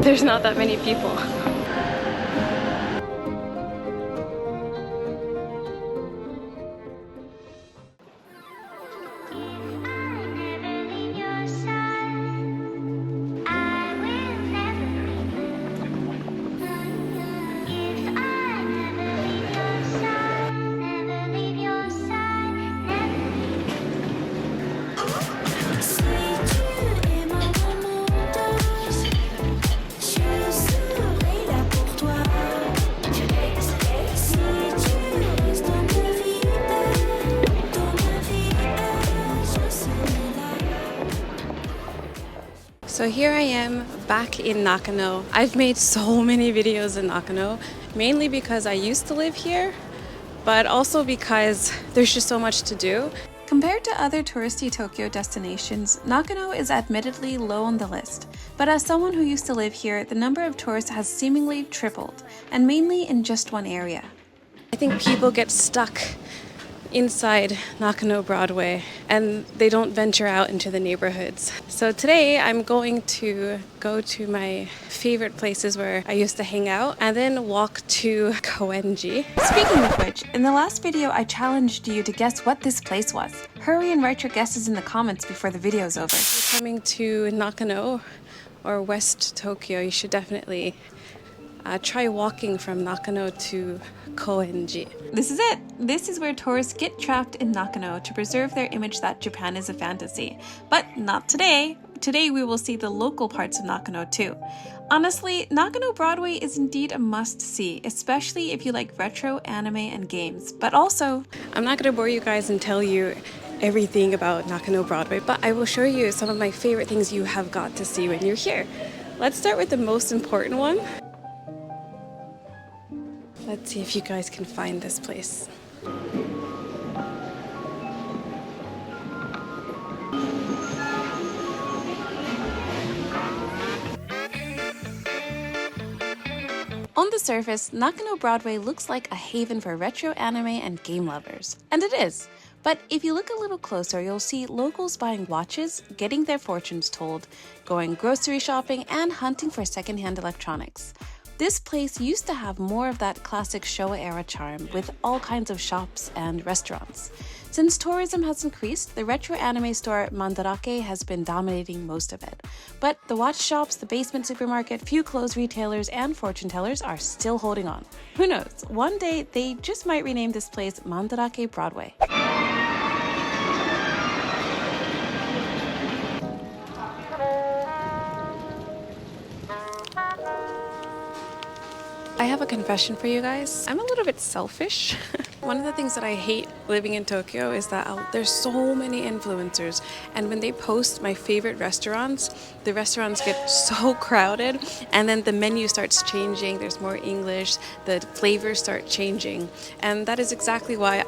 there's not that many people. So here I am back in Nakano. I've made so many videos in Nakano, mainly because I used to live here, but also because there's just so much to do. Compared to other touristy Tokyo destinations, Nakano is admittedly low on the list, but as someone who used to live here, the number of tourists has seemingly tripled, and mainly in just one area. I think people get stuck inside Nakano Broadway and they don't venture out into the neighborhoods. So today I'm going to go to my favorite places where I used to hang out and then walk to Koenji. Speaking of which, in the last video I challenged you to guess what this place was. Hurry and write your guesses in the comments before the video's over. If you're coming to Nakano or West Tokyo, you should definitely try walking from Nakano to Koenji. This is it! This is where tourists get trapped in Nakano to preserve their image that Japan is a fantasy. But not today! Today we will see the local parts of Nakano too. Honestly, Nakano Broadway is indeed a must-see, especially if you like retro anime and games. But also, I'm not going to bore you guys and tell you everything about Nakano Broadway, but I will show you some of my favorite things you have got to see when you're here. Let's start with the most important one. Let's see if you guys can find this place. On the surface, Nakano Broadway looks like a haven for retro anime and game lovers. And it is. But if you look a little closer, you'll see locals buying watches, getting their fortunes told, going grocery shopping, and hunting for secondhand electronics. This place used to have more of that classic Showa-era charm with all kinds of shops and restaurants. Since tourism has increased, the retro anime store Mandarake has been dominating most of it. But the watch shops, the basement supermarket, few clothes retailers, and fortune tellers are still holding on. Who knows, one day they just might rename this place Mandarake Broadway. I have a confession for you guys. I'm a little bit selfish. One of the things that I hate living in Tokyo is that there's so many influencers, and when they post my favorite restaurants, the restaurants get so crowded and then the menu starts changing, there's more English, the flavors start changing, and that is exactly why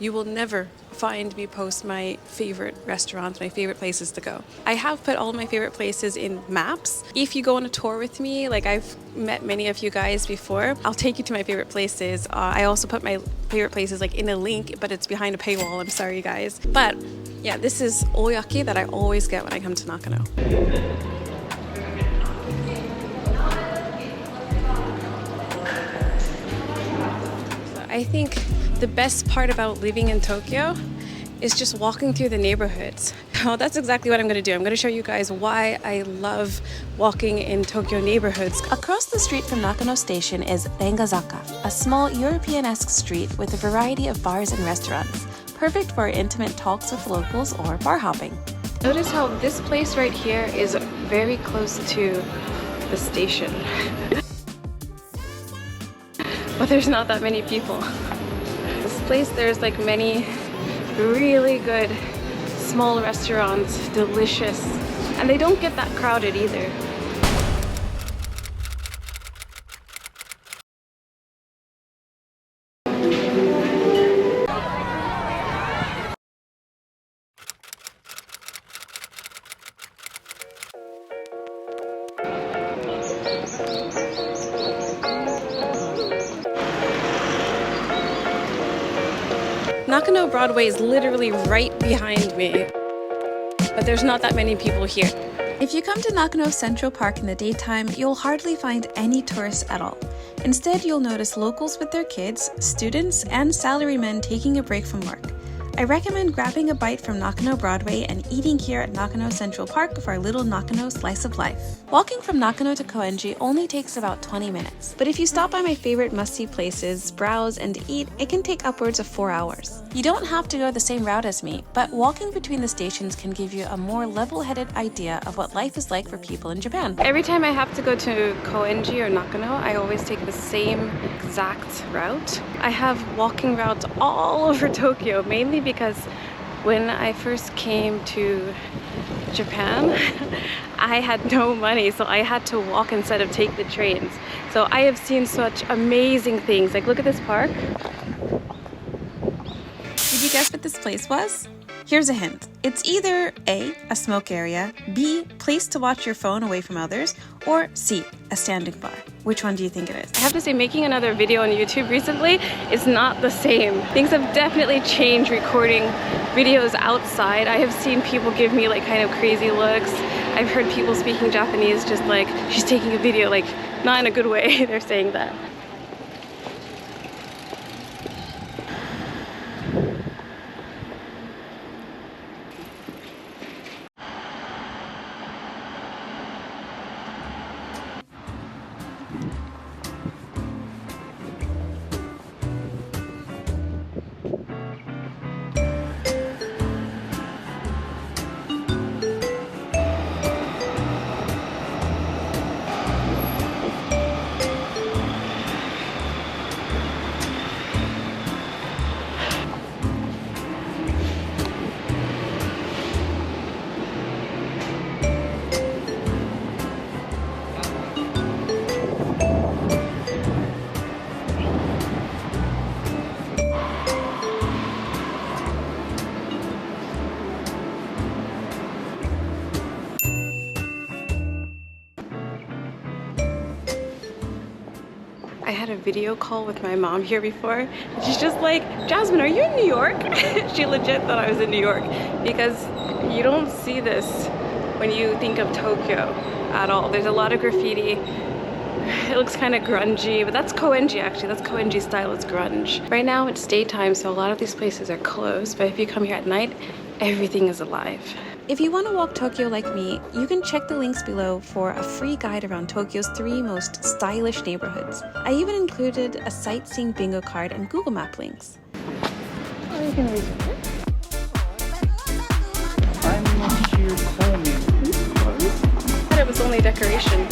you will never find me post my favorite restaurants, my favorite places to go. I have put all my favorite places in maps. If you go on a tour with me, like I've met many of you guys before, I'll take you to my favorite places. I also put my favorite places like in a link, but it's behind a paywall. I'm sorry, guys. But yeah, this is oyaki that I always get when I come to Nakano. I think the best part about living in Tokyo is just walking through the neighborhoods. Oh, that's exactly what I'm going to do. I'm going to show you guys why I love walking in Tokyo neighborhoods. Across the street from Nakano Station is Rengazaka, a small European-esque street with a variety of bars and restaurants, perfect for intimate talks with locals or bar hopping. Notice how this place right here is very close to the station. But there's not that many people. This place, there's like many really good small restaurants, delicious, and they don't get that crowded either. Nakano Broadway is literally right behind me, but there's not that many people here. If you come to Nakano Central Park in the daytime, you'll hardly find any tourists at all. Instead, you'll notice locals with their kids, students, and salarymen taking a break from work. I recommend grabbing a bite from Nakano Broadway and eating here at Nakano Central Park for a little Nakano slice of life. Walking from Nakano to Koenji only takes about 20 minutes, but if you stop by my favorite must-see places, browse, and eat, it can take upwards of 4 hours. You don't have to go the same route as me, but walking between the stations can give you a more level-headed idea of what life is like for people in Japan. Every time I have to go to Koenji or Nakano, I always take the same exact route. I have walking routes all over Tokyo, mainly because when I first came to Japan, I had no money, so I had to walk instead of take the trains. So I have seen such amazing things. Like, look at this park. Did you guess what this place was? Here's a hint. It's either A, a smoke area, B, place to watch your phone away from others, or C, a standing bar. Which one do you think it is? I have to say, making another video on YouTube recently is not the same. Things have definitely changed recording videos outside. I have seen people give me like kind of crazy looks. I've heard people speaking Japanese just like, she's taking a video, like not in a good way. They're saying that. I had a video call with my mom here before, and she's just like, Jasmine, are you in New York? She legit thought I was in New York, because you don't see this when you think of Tokyo at all. There's a lot of graffiti. It looks kind of grungy, but that's Koenji actually. That's Koenji style, it's grunge. Right now it's daytime, so a lot of these places are closed, but if you come here at night, everything is alive. If you want to walk Tokyo like me, you can check the links below for a free guide around Tokyo's 3 most stylish neighborhoods. I even included a sightseeing bingo card and Google Map links. Are you gonna reserve it? I'm not sure. Call me. I thought it was only decoration.